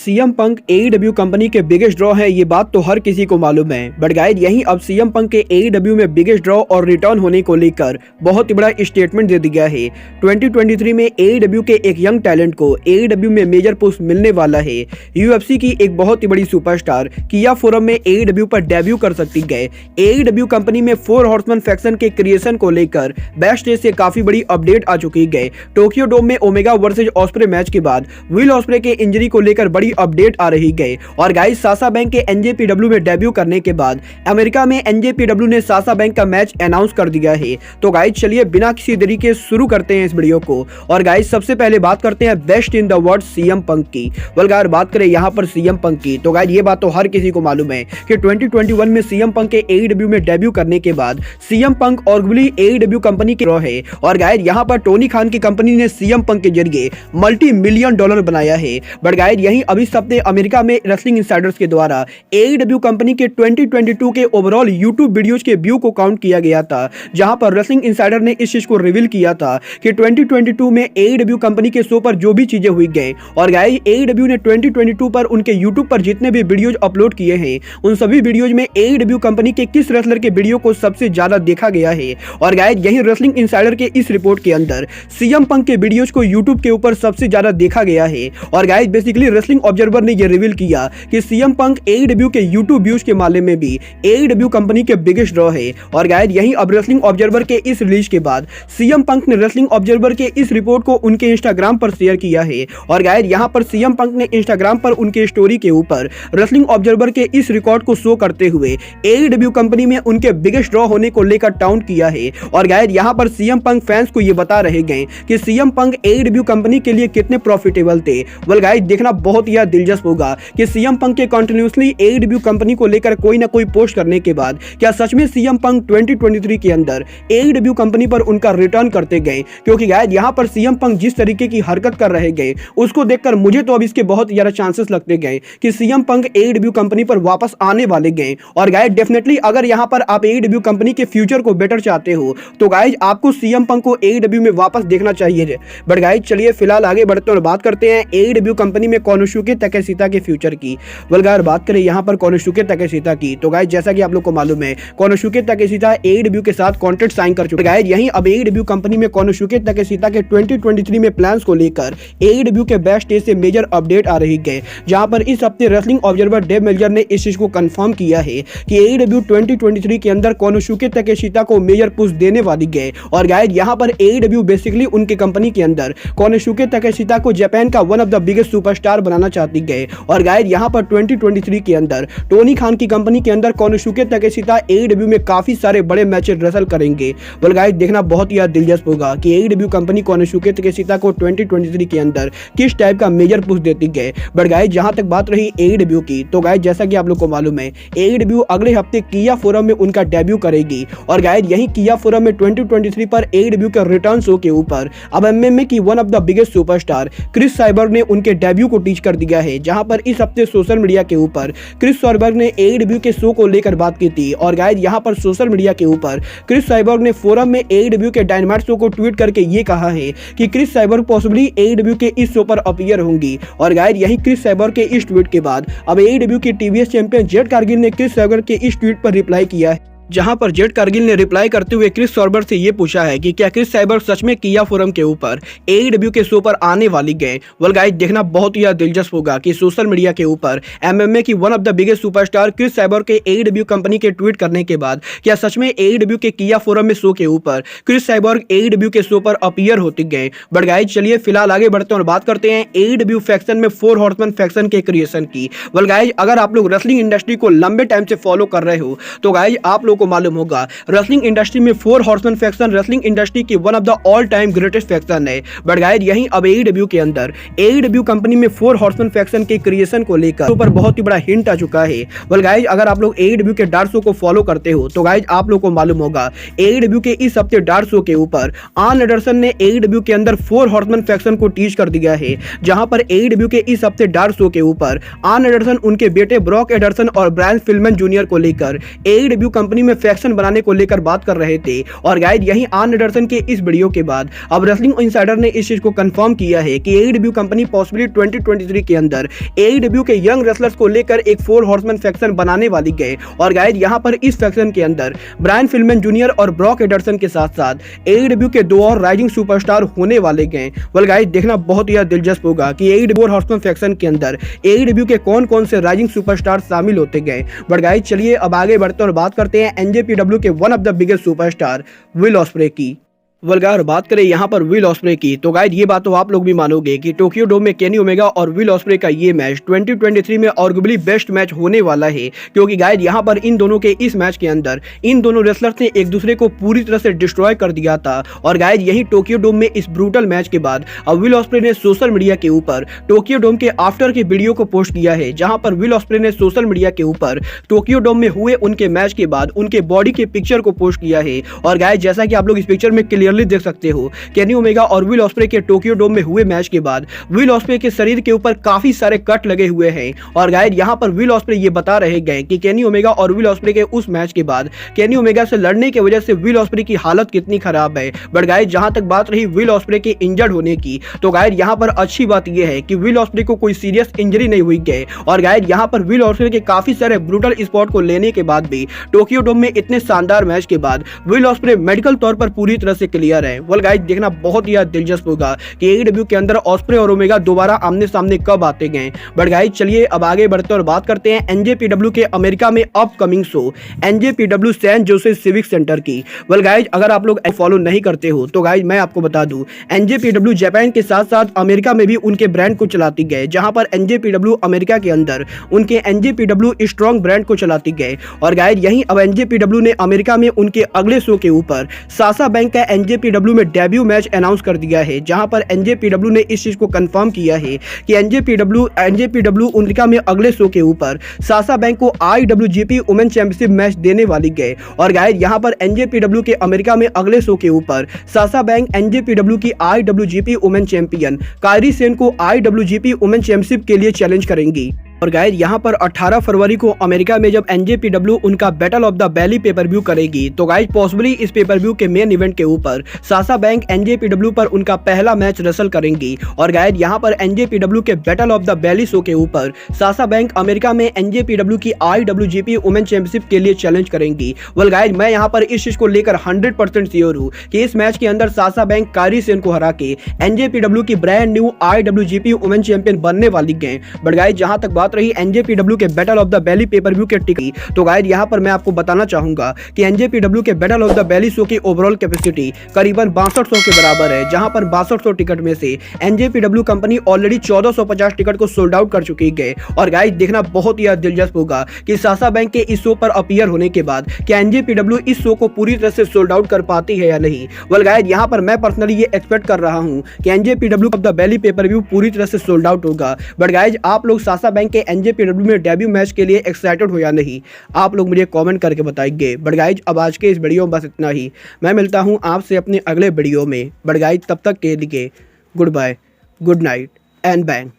CM Punk AEW company के biggest draw है, ये बात तो हर किसी को मालूम है। बट गाइस यहीं अब सीएम पंक के एईडब्ल्यू में बिगेस्ट ड्रॉ और रिटर्न होने को लेकर बहुत ही बड़ा स्टेटमेंट दे दिया है। 2023 में एईडब्ल्यू के एक यंग टैलेंट को एईडब्ल्यू में मेजर पोस्ट मिलने वाला है। यूएफसी की एक बहुत ही बड़ी सुपरस्टार किया फोरम में एईडब्ल्यू पर डेब्यू कर सकती है। एईडब्ल्यू कंपनी में 4 हॉर्समैन फैक्शन के क्रिएशन को लेकर बैक स्टेज से काफी बड़ी अपडेट आ चुकी है। टोक्यो डोम में ओमेगा वर्सेज ऑस्प्रे मैच के बाद विल ऑस्प्रे के इंजरी को लेकर बड़ी अपडेट आ रही है। और गाइस साशा बैंक के एनजेपीडब्ल्यू में डेब्यू करने के बाद अमेरिका में एनजेपीडब्ल्यू ने साशा बैंक का मैच अनाउंस कर दिया है। तो गाइस चलिए बिना किसी देरी के शुरू करते हैं इस वीडियो को। और गाइस सबसे पहले बात करते हैं best in the world CM Punk की। अगर बात करें यहाँ पर सीएम पंक की, तो गाइस ये बात तो हर किसी को मालूम है कि 2021 में सीएम पंक के एईडब्ल्यू में डेब्यू करने के बाद सीएम पंक आर्गुअली एईडब्ल्यू कंपनी के ड्रॉ है। और गाइस यहाँ पर टोनी खान की कंपनी ने सीएम पंक के जरिए $multi-million बनाया है। बट गाइस यही अभी हफ्ते अमेरिका में रेसलिंग इनसाइडर्स के द्वारा एईडब्ल्यू कंपनी के 2022 के ओवरऑल यूट्यूब वीडियोज के व्यू को काउंट किया गया था, जहां पर रेसलिंग इनसाइडर ने इस चीज को रिवील किया था कि 2022 में एईडब्ल्यू कंपनी के शो पर जो भी चीजें हुई गए, और गाइस एईडब्ल्यू ने 2022 पर उनके यूट्यूब पर जितने भी वीडियोज अपलोड किए हैं उन सभी वीडियोज में एईडब्ल्यू कंपनी के किस रेसलर के वीडियो को सबसे ज्यादा देखा गया है। और गाइस यही रेसलिंग इनसाइडर के इस रिपोर्ट के अंदर सीएम पंक के वीडियोज को यूट्यूब के ऊपर सबसे ज्यादा देखा गया है। और गाइस बेसिकली रेसलिंग ऑब्जर्वर ने यह रिवील किया कि सीएम पंक एईडब्ल्यू के यूट्यूब व्यूज के मामले में भी एईडब्ल्यू कंपनी के बिगेस्ट ड्रॉ है। और गाइस यही अब रेसलिंग ऑब्जर्वर के इस रिलीज के बाद सीएम पंक ने रेसलिंग ऑब्जर्वर के इस रिपोर्ट को उनके इंस्टाग्राम पर शेयर किया है। और गाइस यहां पर सीएम पंक ने इंस्टाग्राम पर उनके स्टोरी के ऊपर रेसलिंग ऑब्जर्वर के इस रिकॉर्ड को शो करते हुए एईडब्ल्यू कंपनी में उनके बिगेस्ट ड्रॉ होने को लेकर टाउट किया है। और गाइस यहां पर सीएम पंक फैंस को यह बता रहे गए कि सीएम पंक एईडब्ल्यू कंपनी के लिए कितने प्रॉफिटेबल थे। गाइस देखना बहुत ही दिलचस्प होगा कि सीएम पंक के कंटिन्यूअसली एईडब्ल्यू कंपनी को लेकर कोई ना कोई पोस्ट करने के बाद क्या सच में सीएम पंक 2023 के अंदर एईडब्ल्यू कंपनी पर उनका रिटर्न करते गए। क्योंकि गाइस यहां पर सीएम पंक जिस तरीके की हरकत कर रहे गए उसको देखकर मुझे तो अब इसके बहुत ज्यादा चांसेस लगते गए कि सीएम पंक एईडब्ल्यू कंपनी पर वापस आने वाले गए। और गाइस डेफिनेटली अगर यहां पर आप एईडब्ल्यू कंपनी के फ्यूचर को बेटर चाहते हो तो गाइस आपको सीएम पंक को एईडब्ल्यू में वापस देखना चाहिए। बट गाइस चलिए फिलहाल आगे बढ़ते और बात करते हैं एईडब्ल्यू कंपनी में कोनोसुके ताकेशिता के फ्यूचर की। अगर बात करें यहां पर कोनोसुके ताकेशिता की, तो गाइस जैसा कि आप लोग को मालूम है कोनोसुके ताकेशिता एईडब्ल्यू के साथ कॉन्ट्रैक्ट साइन कर चुके हैं। गाइस यहीं अब एईडब्ल्यू कंपनी में कोनोसुके ताकेशिता के 2023 में प्लान्स को लेकर एईडब्ल्यू के बैक स्टेज से मेजर अपडेट आ रही है, जहां पर इस हफ्ते रेसलिंग ऑब्जर्वर डेव मेल्जर ने इस चीज को कंफर्म किया है कि एईडब्ल्यू 2023 के अंदर कोनोसुके ताकेशिता को मेजर पुश देने वाली है। और गाइस यहां पर एईडब्ल्यू बेसिकली उनकी कंपनी के अंदर कोनोसुके ताकेशिता को जापान का one of the biggest superstar बनाना चाहती है। और गाइस यहां पर 2023 के अंदर टोनी खान की कंपनी के अंदर कोनोसुके ताकेशिता एईडब्ल्यू में काफी सारे बड़े मैचेस रेसल करेंगे। गाइस देखना बहुत ही दिलचस्प होगा कि एईडब्ल्यू कंपनी कोनोसुके ताकेशिता को 2023 के अंदर किस टाइप का मेजर पुश देती है। बट गाइस जहां तक बात रही एईडब्ल्यू की, तो गाइस जैसा कि आप लोग को मालूम है एईडब्ल्यू अगले हफ्ते किया फोरम में उनका डेब्यू करेगी। और गाइस यही किया फोरम में 2023 पर एईडब्ल्यू के रिटर्न शो के ऊपर अब एमएमए की one of the biggest superstar Chris Cyborg ने उनके डेब्यू को टीच कर दिया है। जहां पर इस हफ्ते सोशल मीडिया के ऊपर क्रिस साइबर्ग ने एईडब्ल्यू के शो को लेकर बात की थी। और गाइस यहां पर सोशल मीडिया के ऊपर क्रिस साइबर्ग ने फोरम में एईडब्ल्यू के डायनामाइट शो को ट्वीट करके ये कहा है कि क्रिस साइबर्ग पॉसिबली एईडब्ल्यू के इस शो पर अपीयर होंगी। और गाइस यही क्रिस साइबर्ग के इस ट्वीट के बाद अब एईडब्ल्यू के टीवीएस चैंपियन जेड कारगिल ने क्रिस साइबर्ग के इस ट्वीट पर रिप्लाई किया है, जहां पर जेड कारगिल ने रिप्लाई करते हुए क्रिस साइबर्ग से यह पूछा है कि क्या क्रिस साइबर्ग सच में किया फोरम के ऊपर एईडब्ल्यू के शो पर आने वाली गए। गाइस देखना बहुत ही दिलचस्प होगा कि सोशल मीडिया के ऊपर एमएमए की one of the biggest superstar Chris Cyborg के एईडब्ल्यू कंपनी के ट्वीट करने के बाद क्या सच में एईडब्ल्यू के किया फोरम में शो के ऊपर क्रिस साइबर्ग एईडब्ल्यू के शो पर अपीयर होते गए। बट गाइस चलिए फिलहाल आगे बढ़ते हैं और बात करते हैं एईडब्ल्यू फैक्शन में 4 हॉर्समैन फैक्शन के क्रिएशन की। गाइस अगर आप लोग रेसलिंग इंडस्ट्री को लंबे टाइम से फॉलो कर रहे हो तो गाइस आप लोग को मालूम होगा रेसलिंग इंडस्ट्री में 4 हॉर्समैन फैक्शन रेसलिंग इंडस्ट्री की one of the all time greatest faction है। बट गाइस यहीं अब एईडब्ल्यू के अंदर एईडब्ल्यू कंपनी में 4 हॉर्समैन फैक्शन के क्रिएशन को लेकर ऊपर बहुत ही बड़ा हिंट आ चुका है। गाइस अगर आप लोग एईडब्ल्यू के डार्क शो को फॉलो करते हो तो गाइस आप लोग को मालूम होगा एईडब्ल्यू के इस हफ्ते डार्क शो के ऊपर आन एडरसन ने एईडब्ल्यू के अंदर 4 हॉर्समैन फैक्शन को टीच कर दिया है। जहां पर एईडब्ल्यू के इस हफ्ते डार्क शो के ऊपर आन एडरसन उनके बेटे ब्रॉक एडरसन और ब्रायन फिल्मन जूनियर को लेकर एईडब्ल्यू कंपनी में फैक्शन बनाने को लेकर बात कर रहे थे। और गाइस यही आर्न एंडरसन के इस वीडियो के बाद अब रेसलिंग इनसाइडर ने इस चीज को कंफर्म किया है कि AEW कंपनी पॉसिबली 2023 के अंदर AEW के यंग रेसलर्स को लेकर एक 4 हॉर्समैन फैक्शन बनाने वाली है। और गाइस यहां पर इस फैक्शन के अंदर ब्रायन फिलमैन जूनियर और ब्रॉक एंडरसन के साथ साथ AEW के 2 और राइजिंग सुपरस्टार होने वाले हैं। वेल गाइस देखना बहुत ही दिलचस्प होगा कि AEW हॉर्समैन फैक्शन के अंदर AEW के कौन-कौन से राइजिंग सुपरस्टार शामिल होते गए। बट गाइस चलिए अब आगे बढ़ते और बात करते हैं NJPW के one of the biggest superstar will osprey की। वल्गार बात करें यहाँ पर विल ऑस्प्रे की तो गाइस ये बात तो आप लोग भी मानोगे कि टोक्यो डोम में केनी ओमेगा और विल ऑस्प्रे का ये मैच 2023 में आर्गुएबली बेस्ट मैच होने वाला है, क्योंकि गाइस यहाँ पर इन दोनों के इस मैच के अंदर इन दोनों रेसलर्स ने एक दूसरे को पूरी तरह से डिस्ट्रॉय कर दिया था। और गाइस यही टोक्यो डोम में इस ब्रूटल मैच के बाद अब विल ऑस्प्रे ने सोशल मीडिया के ऊपर टोक्यो डोम के आफ्टर के वीडियो को पोस्ट किया है, जहां पर विल ऑस्प्रे ने सोशल मीडिया के ऊपर टोक्यो डोम में हुए उनके मैच के बाद उनके बॉडी के पिक्चर को पोस्ट किया है। और गाइस जैसा कि आप लोग इस पिक्चर में क्लियरली देख सकते हो, केनी ओमेगा और विल ऑस्प्रे के टोक्यो डोम में हुए मैच के बाद विल ऑस्प्रे के शरीर के ऊपर काफी सारे कट लगे हुए हैं। और गाइस यहां पर विल ऑस्प्रे ये बता रहे हैं कि केनी ओमेगा और विल ऑस्प्रे के उस मैच के बाद केनी ओमेगा से लड़ने की वजह से विल ऑस्प्रे की हालत कितनी खराब है। बट गाइस जहां तक बात रही विल ऑस्प्रे के इंजर्ड होने की, तो गाइस यहां पर अच्छी बात यह है कि विल ऑस्प्रे को कोई सीरियस इंजरी नहीं हुई है। और गाइस यहां पर विल ऑस्प्रे के काफी सारे ब्रूटल स्पॉट को लेने के बाद भी टोक्यो डोम में इतने शानदार मैच के बाद विल ऑस्प्रे मेडिकल तौर पर पूरी तरह से क्लियर है। वेल गाइस देखना बहुत ही दिलचस्प होगा कि AEW के अंदर ऑस्प्रे और ओमेगा दोबारा आमने सामने कब आते गए। बट गाइस चलिए अब आगे बढ़ते और बात करते हैं NJPW के अमेरिका में upcoming show NJPW San Joseph Civic Center की। वेल गाइस अगर आप लोग फॉलो नहीं करते हो तो गाइस मैं आपको बता दूं, NJPW जापान के साथ साथ अमेरिका में भी उनके ब्रांड को चलाती गए, जहां पर NJPW अमेरिका के अंदर उनके NJPW स्ट्रॉन्ग ब्रांड को चलाती गए। और गाइस यही अब NJPW ने अमेरिका में उनके अगले शो के ऊपर साशा बैंक का NJPW में डेब्यू मैच अनाउंस कर दिया है, जहां पर NJPW ने इस चीज को कंफर्म किया है कि NJPW अमेरिका में अगले शो के ऊपर साशा बैंक को IWGP वुमेन चैंपियनशिप मैच देने वाली है। और गाइस यहां पर NJPW के अमेरिका में अगले शो के ऊपर साशा बैंक NJPW की IWGP women champion Kairi Sen को IWGP वुमेन चैंपियनशिप के लिए चैलेंज करेंगी। और गाइस यहां पर 18 फरवरी को अमेरिका में जब NJPW उनका battle of the valley pay per view करेगी, तो गाइस पॉसिबली इस पेपर व्यू के मेन इवेंट के ऊपर साशा बैंक NJPW पर उनका पहला मैच रेसल करेंगी। और गाइस यहां पर NJPW के battle of the valley show के ऊपर साशा बैंक अमेरिका में NJPW की IWGP वुमेन चैंपियनशिप के लिए चैलेंज करेंगी। वेल गाइस मैं यहां पर इस चीज को लेकर 100% श्योर हूं कि इस मैच के अंदर साशा बैंक कायरी सेन को हरा के NJPW की brand new IWGP women champion बनने वाली है। बट गाइस जहां तक बात रही NJPW के battle of the valley pay per view के टिकट, तो गाइस यहां पर मैं आपको बताना चाहूंगा कि NJPW के battle of the valley show की ओवरऑल कैपेसिटी करीबन 6200 के बराबर है, जहां पर 6200 टिकट में से NJPW कंपनी ऑलरेडी 1450 टिकट को सोल्ड आउट कर चुकी है। और गाइस देखना बहुत ही दिलचस्प होगा कि साशा बैंक के इस शो पर अपीयर होने के बाद क्या NJPW इस शो को पूरी तरह से सोल्ड आउट कर पाती है या नहीं। वेल गाइस यहां पर मैं पर्सनली ये एक्सपेक्ट कर रहा हूं कि NJPW of the valley pay per view पूरी तरह से सोल्ड आउट होगा। बट गाइस आप लोग साशा बैंक के NJPW में डेब्यू मैच के लिए एक्साइटेड हो या नहीं, आप लोग मुझे कमेंट करके बताइए। बट गाइस अब आज के इस वीडियो में बस इतना ही। मैं मिलता हूं आपसे अपने अगले वीडियो में। बट गाइस तब तक के लिए good bye, good night and bang.